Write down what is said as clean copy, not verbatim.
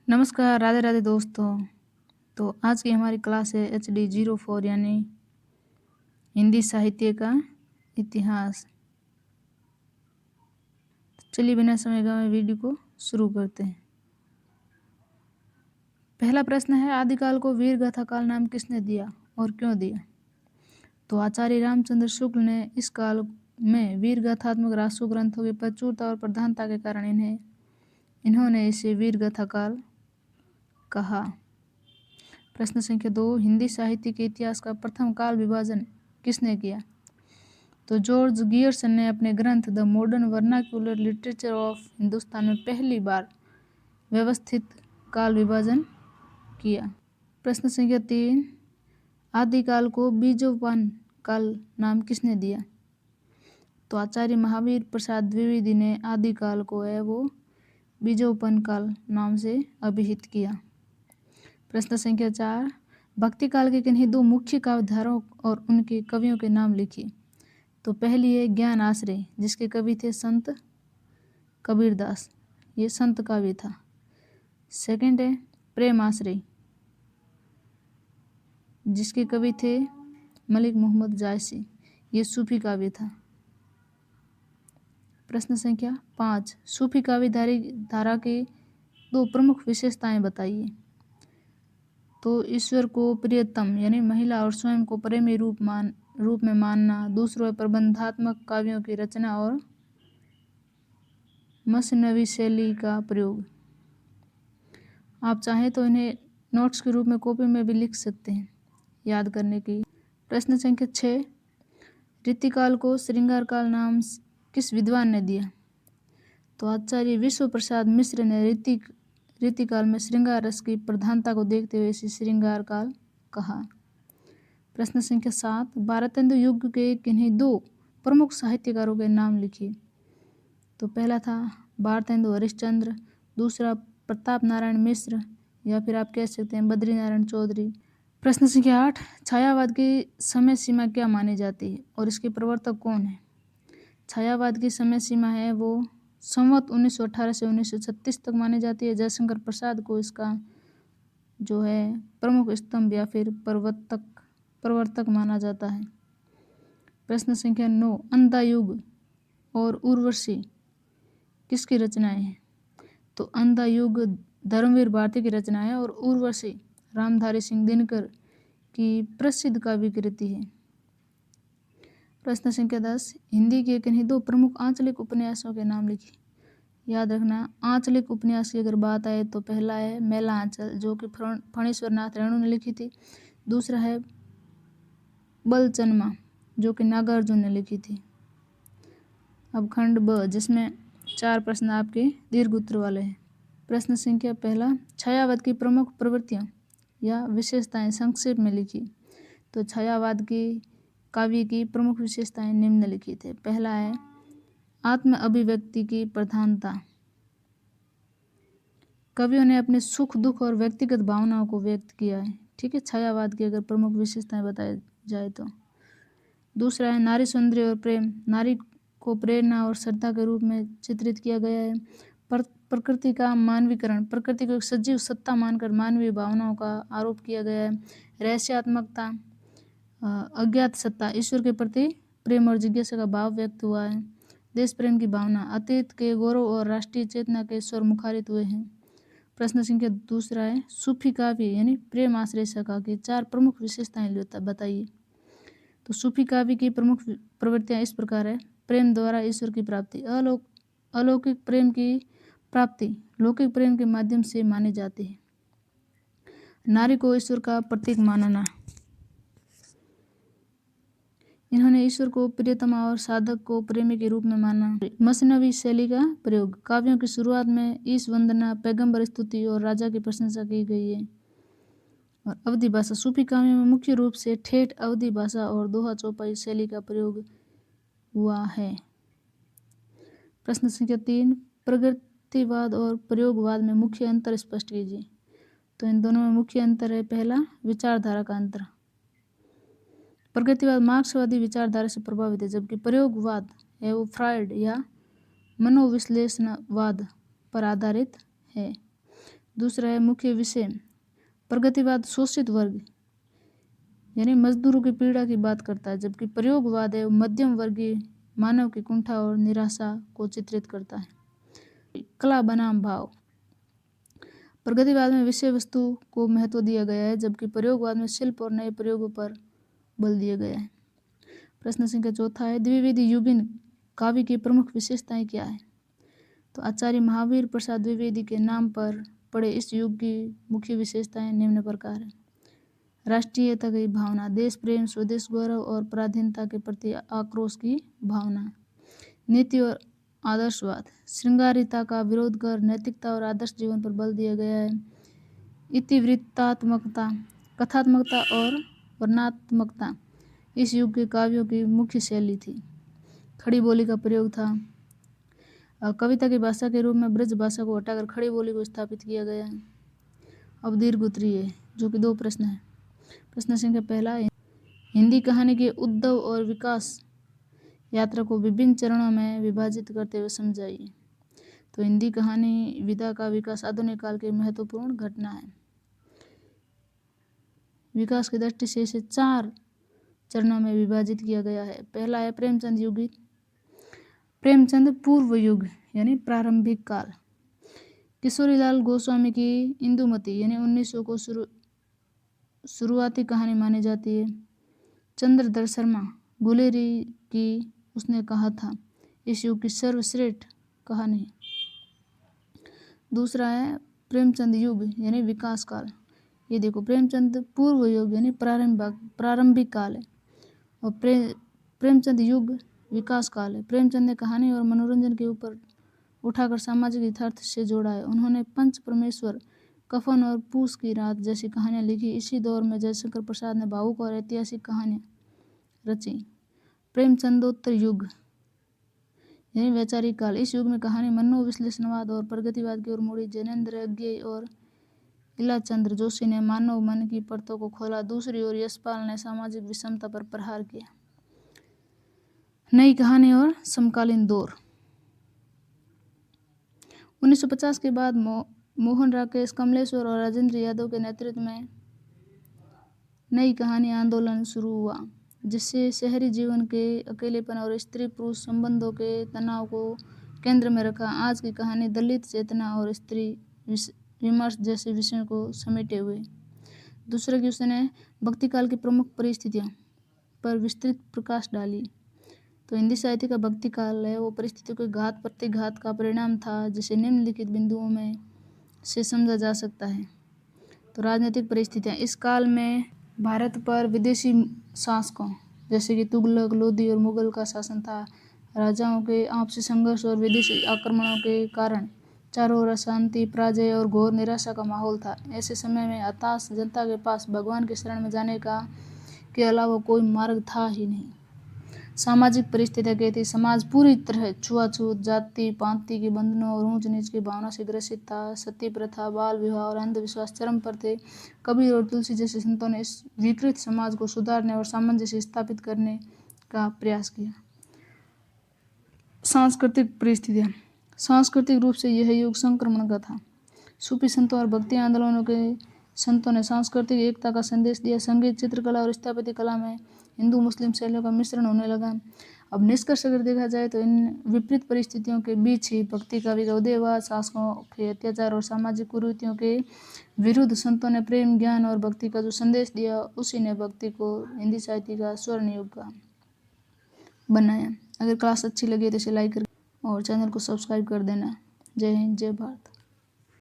नमस्कार, राधे राधे दोस्तों। तो आज की हमारी क्लास है HD04 यानी हिंदी साहित्य का इतिहास। चलिए बिना समय गंवाए वीडियो को शुरू करते हैं। पहला प्रश्न है, आदिकाल को वीर गाथा काल नाम किसने दिया और क्यों दिया? तो आचार्य रामचंद्र शुक्ल ने इस काल में वीर गाथात्मक रासो ग्रंथों की प्रचुरता और प्रधानता के कारण इन्होंने इसे वीर गाथा काल कहा। प्रश्न संख्या 2, हिंदी साहित्य के इतिहास का प्रथम काल विभाजन किसने किया? तो जॉर्ज गियर्सन ने अपने ग्रंथ the modern vernacular literature of Hindustan में पहली बार व्यवस्थित काल विभाजन किया। प्रश्न संख्या 3, आदिकाल को बीजोपन काल नाम किसने दिया? तो आचार्य महावीर प्रसाद द्विवेदी ने आदिकाल को बीजोपन काल नाम से अभिहित किया। प्रश्न संख्या 4, भक्ति काल के किन्हीं दो मुख्य काव्यधाराओं और उनके कवियों के नाम लिखिए। तो पहली है ज्ञान आश्रय, जिसके कवि थे संत कबीरदास, ये संत काव्य था। सेकंड है प्रेम आश्रय, जिसके कवि थे मलिक मोहम्मद जायसी, ये सूफी काव्य था। प्रश्न संख्या 5, सूफी काव्य धारा की दो प्रमुख विशेषताएं बताइए। तो ईश्वर को प्रियतम यानी महिला और स्वयं को प्रेमी रूप में मानना, दूसरों है प्रबंधात्मक काव्यों की रचना और मसनवी शैली का प्रयोग। आप चाहें तो इन्हें नोट्स के रूप में कॉपी में भी लिख सकते हैं याद करने की। प्रश्न संख्या 6, रीतिकाल को श्रृंगार काल नाम किस विद्वान ने दिया? तो आचार्य विश्व प्रसाद मिश्र ने रीतिकाल में श्रृंगार रस की प्रधानता को देखते हुए इसे श्रृंगार काल कहा। प्रश्न संख्या 7, भारतेंदु युग के किन्हीं दो प्रमुख साहित्यकारों के नाम लिखिए। तो पहला था भारतेंदु हरिश्चंद्र, दूसरा प्रताप नारायण मिश्र, या फिर आप कह सकते हैं बद्री नारायण चौधरी। प्रश्न संख्या 8, छायावाद की समय सीमा क्या मानी जाती है और इसके प्रवर्तक कौन है? छायावाद की समय सीमा है वो संवत 1918 से 1936 तक मानी जाती है। जयशंकर प्रसाद को इसका जो है प्रमुख स्तंभ या फिर प्रवर्तक माना जाता है। प्रश्न संख्या 9, अंधा युग और उर्वशी किसकी रचनाएं हैं? तो अंधा युग धर्मवीर भारती की रचना है और उर्वशी रामधारी सिंह दिनकर की प्रसिद्ध काव्य कृति है। प्रश्न संख्या 10, हिंदी के किन्हीं दो प्रमुख आंचलिक उपन्यासों के नाम लिखिए। याद रखना, आंचलिक उपन्यास की अगर बात आए तो पहला है मेला आंचल, जो कि फणीश्वर नाथ रेणु ने लिखी थी। दूसरा है बलचनमा, जो कि नागार्जुन ने लिखी थी। अब खंड ब, जिसमें 4 प्रश्न आपके दीर्घ उत्तर वाले हैं। प्रश्न संख्या पहला, छायावाद की प्रमुख प्रवृत्तियां या विशेषताएं संक्षेप में लिखिए। तो छायावाद की काव्य की प्रमुख विशेषताएं निम्नलिखित है। पहला है आत्म अभिव्यक्ति की प्रधानता, कवियों ने अपने सुख दुख और व्यक्तिगत भावनाओं को व्यक्त किया है। ठीक है, छायावाद की अगर प्रमुख विशेषताएं बताई जाए तो। दूसरा है नारी सौंदर्य और प्रेम, नारी को प्रेरणा और श्रद्धा के रूप में चित्रित किया गया है। प्रकृति का मानवीकरण, प्रकृति को एक सजीव सत्ता मानकर मानवीय भावनाओं का आरोप किया गया है। रहस्यात्मकता, अज्ञात सत्ता, ईश्वर के प्रति प्रेम और जिज्ञासा का भाव व्यक्त हुआ है। देश प्रेम की भावना, अतीत के गौरव और राष्ट्रीय चेतना के स्वर मुखारित हुए हैं। प्रश्न संख्या दूसरा है सूफी काव्य यानी प्रेम आश्रय शाखा की 4 प्रमुख विशेषताएं बताइए। तो सूफी काव्य की प्रमुख प्रवृत्तियां इस प्रकार है। प्रेम द्वारा ईश्वर की प्राप्ति, अलौकिक प्रेम की प्राप्ति लौकिक प्रेम के माध्यम से मानी जाती है। नारी को ईश्वर का प्रतीक मानना, इन्होंने ईश्वर को प्रियतमा और साधक को प्रेमी के रूप में माना। मसनवी शैली का प्रयोग, काव्यों की शुरुआत में ईश वंदना, पैगंबर स्तुति और राजा की प्रशंसा की गई है। और अवधी भाषा, सूफी काव्यों में मुख्य रूप से ठेठ अवधी भाषा और दोहा चौपाई शैली का प्रयोग हुआ है। प्रश्न संख्या 3, प्रगतिवाद और प्रयोगवाद में मुख्य अंतर स्पष्ट कीजिए। तो इन दोनों में मुख्य अंतर है। पहला, विचारधारा का अंतर, प्रगतिवाद मार्क्सवादी विचारधारा से प्रभावित है, जबकि प्रयोगवाद है वो फ्रायड या मनोविश्लेषणवाद पर आधारित है। दूसरा है मुख्य विषय, प्रगतिवाद शोषित वर्ग यानी मजदूरों की पीड़ा की बात करता है, जबकि प्रयोगवाद है मध्यम वर्गीय मानव की कुंठा और निराशा को चित्रित करता है। कला बनाम भाव, प्रगतिवाद में विषय वस्तु को महत्व दिया गया है, जबकि प्रयोगवाद में शिल्प और नए प्रयोगों पर बल दिया गया है। प्रश्न संख्या चौथा है, द्विवेदी युगीन काव्य की प्रमुख विशेषताएं क्या है? तो आचार्य महावीर प्रसाद द्विवेदी के नाम पर पड़े इस युग की मुख्य विशेषताएं निम्न प्रकार है। राष्ट्रीयता की भावना, देश प्रेम, स्वदेश गौरव और पराधीनता के प्रति आक्रोश की भावना। नीति और आदर्शवाद, श्रृंगारिता का विरोध कर नैतिकता और आदर्श जीवन पर बल दिया गया है। इतिवृत्तात्मकता, कथात्मकता और वर्णनात्मकता इस युग के काव्यों की मुख्य शैली थी। खड़ी बोली का प्रयोग था। कविता की भाषा के रूप में ब्रज भाषा को हटाकर खड़ी बोली को स्थापित किया गया है। अब दीर्घ उत्तरीय है, जो कि 2 प्रश्न है। प्रश्न संख्या पहला, हिंदी कहानी के उद्भव और विकास यात्रा को विभिन्न चरणों में विभाजित करते हुए समझाइए। तो हिंदी कहानी विधा का विकास आधुनिक काल की महत्वपूर्ण घटना है। विकास की दृष्टि से इसे 4 चरणों में विभाजित किया गया है। पहला है प्रेमचंद युग, प्रेमचंद पूर्व युग यानी प्रारंभिक काल। किशोरीलाल गोस्वामी की इंदुमती यानी 1900 को शुरुआती कहानी मानी जाती है। चंद्रधर शर्मा गुलेरी की उसने कहा था इस युग की सर्वश्रेष्ठ कहानी। दूसरा है प्रेमचंद युग यानी विकास काल। ये देखो, प्रेमचंद पूर्व युग यानी प्रारंभिक काल है और प्रेमचंद युग विकास काल है। प्रेमचंद ने कहानी और मनोरंजन के ऊपर उठाकर सामाजिक यथार्थ से जोड़ा है। उन्होंने पंच परमेश्वर, कफन और पूस की रात जैसी कहानियां लिखी। इसी दौर में जयशंकर प्रसाद ने भावुक और ऐतिहासिक कहानियां रची। प्रेमचंदोत्तर युग यानी वैचारिक काल। इस युग में कहानी मनोविश्लेषणवाद और प्रगतिवाद की ओर मुड़ी। जैनेन्द्र अज्ञेय और इलाचंद्र जोशी ने मानव मन की परतों को खोला। दूसरी ओर यशपाल ने सामाजिक विषमता पर प्रहार किया। नई कहानी और समकालीन दौर। 1950 के बाद मोहन राकेश, कमलेश्वर और राजेंद्र यादव के नेतृत्व में नई कहानी आंदोलन शुरू हुआ, जिससे शहरी जीवन के अकेलेपन और स्त्री पुरुष संबंधों के तनाव को केंद्र में रखा। आज की कहानी दलित चेतना और स्त्री विमर्श जैसे विषयों को समेटे हुए। दूसरे की उसने भक्ति काल की प्रमुख परिस्थितियों पर विस्तृत प्रकाश डाली। तो हिंदी साहित्य का भक्ति काल है वो परिस्थितियों के घात प्रतिघात का परिणाम था, जिसे निम्नलिखित बिंदुओं में से समझा जा सकता है। तो राजनीतिक परिस्थितियाँ, इस काल में भारत पर विदेशी शासकों जैसे कि तुगलक, लोधी और मुगल का शासन था। राजाओं के आपसी संघर्ष और विदेशी आक्रमणों के कारण चारों ओर अशांति, पराजय और घोर निराशा का माहौल था। ऐसे समय में हताश जनता के पास भगवान की शरण में जाने के अलावा कोई मार्ग था ही नहीं। सामाजिक परिस्थितियाँ क्या थी? समाज पूरी तरह छुआछूत, जाति पाति के बंधनों और ऊंच नीच की भावना से ग्रसित था। सती प्रथा, बाल विवाह और अंधविश्वास चरम पर थे। कबीर और तुलसी जैसे संतों ने इस विकृत समाज को सुधारने और सामंजस्य स्थापित करने का प्रयास किया। सांस्कृतिक परिस्थितियाँ, सांस्कृतिक रूप से यह युग संक्रमण का था। सूफी संतों और भक्ति आंदोलनों के संतों ने सांस्कृतिक एकता का संदेश दिया। संगीत, चित्रकला और स्थापत्य कला में हिंदू मुस्लिम शैलियों का मिश्रण होने लगा। अब निष्कर्ष अगर देखा जाए तो इन विपरीत परिस्थितियों के बीच ही भक्ति काव्य का उदय हुआ। शासकों के अत्याचार और सामाजिक कुरीतियों के विरुद्ध संतों ने प्रेम, ज्ञान और भक्ति का जो संदेश दिया, उसी ने भक्ति को हिंदी साहित्य का स्वर्ण युग का बनाया। अगर क्लास अच्छी लगी तो इसे लाइक कर और चैनल को सब्सक्राइब कर देना। जय हिंद, जय भारत।